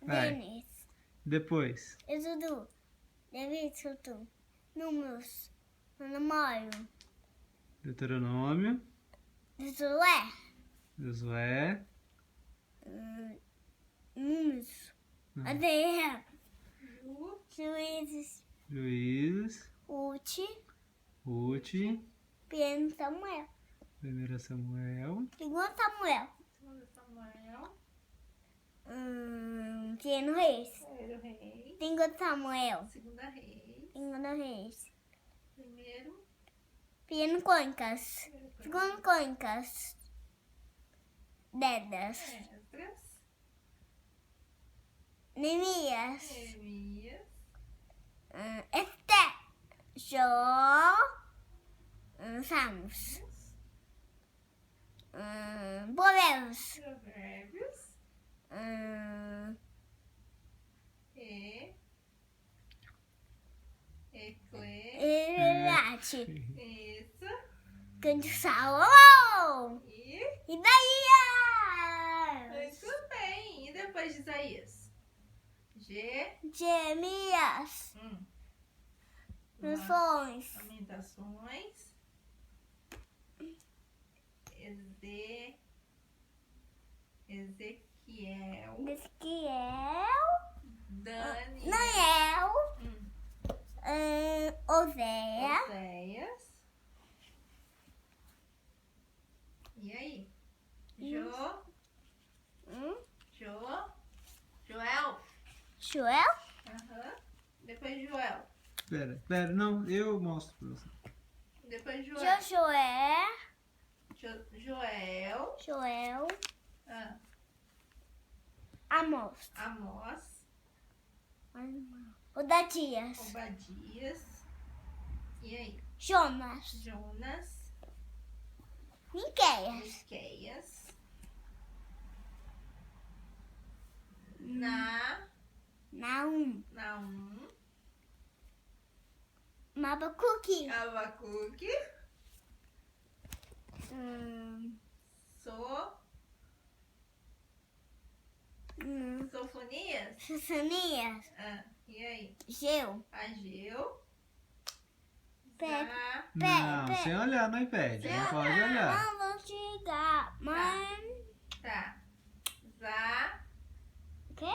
Vai. Gênesis, Depois. Êxodo, Levítico, Números, Namoro, Deuteronômio. Josué, Josué. Números, Não. Adeia, Juízes, Juízes. Ruth, Ruth. 1 Samuel, 1 Samuel. 2 Samuel, Samuel. 1 Reis, Primeiro rei. 2 Samuel, Segunda rei. 2 Reis, Primeiro. 1 Crônicas, 2 Crônicas, Dedas, Esdras. Neemias, Neemias. Esté, Jó, Salmos, Provérbios, Provérbios. E. Eclesiastes, Isso. Cântico de Salomão, E. Isaías, Muito bem. E depois de Isaías? Jeremias, Missões, Lamentações. Ezequiel. Ezequiel, Daniel. Daniel, Oséias, Oséias. E aí? Joel. Joel, Aham. Depois Joel. Pera, não, eu mostro pra você. Depois Joel. Joel. Joel, Ah, Amós, Amós. Obadias, Obadias. E aí? Jonas, Jonas. Miqueias, Miqueias. Naum, Naum. Abacuque, Abacuque. Sofonias. Sofonias, Ah, e aí? Geu, Ageu. Não, sem olhar no iPad. Não pode olhar. Não vou chegar, mãe. Tá. O quê?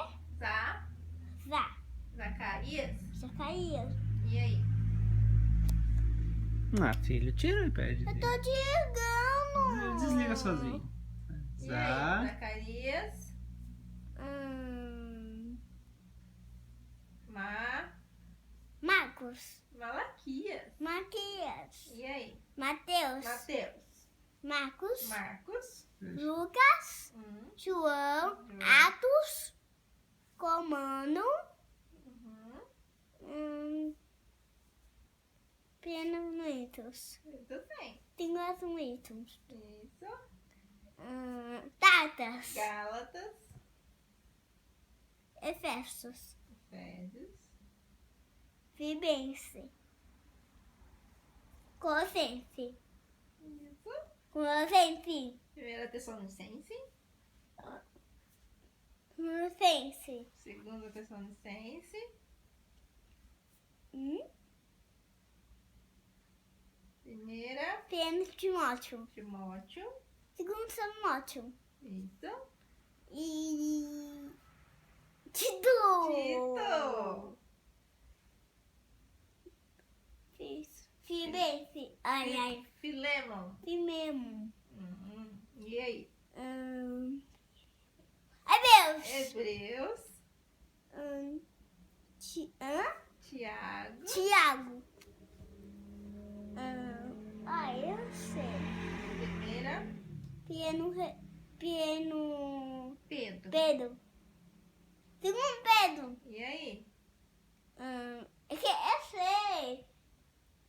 Zacarias. Zacarias. E aí? Ah, filho, tira o iPad. Eu tô chegando. Desliga sozinho. E aí? Zacarias. Marcos, Malaquias. Matias, E aí? Mateus, Mateus. Marcos, Lucas, João, Atos, Comando, Penuitos, Muito bem. Tinguasmitos, Isso. Tatas, Gálatas. Efésios, Efésios. Filipenses, Colossenses, Isso. Colossenses, 1 Tessalonicense. Colossenses, 2 Tessalonicense. Primeira. Timóteo, Timóteo. 2 Timóteo Isso. e Tito. Filipenses, Filemon. Fimemo, E aí? Hebreus, Hebreus. Tiago. Tiago, eu sei, Primeira. Pedro. Pedro, 2 Pedro, E aí? eu sei,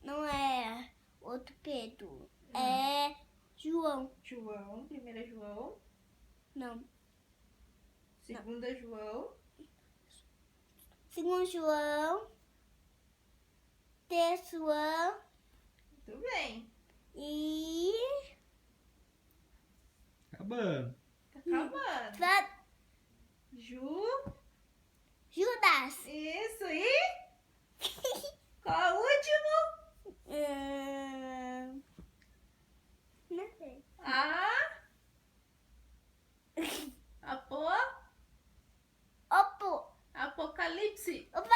não é outro Pedro, é João, João. 1 João. não, 2 João. 2 João, 3 João Muito bem. e Acabando. Tá acabando. Lucas. Isso, e qual o último? Não sei. Apo, Opo. Apocalipse. Opa,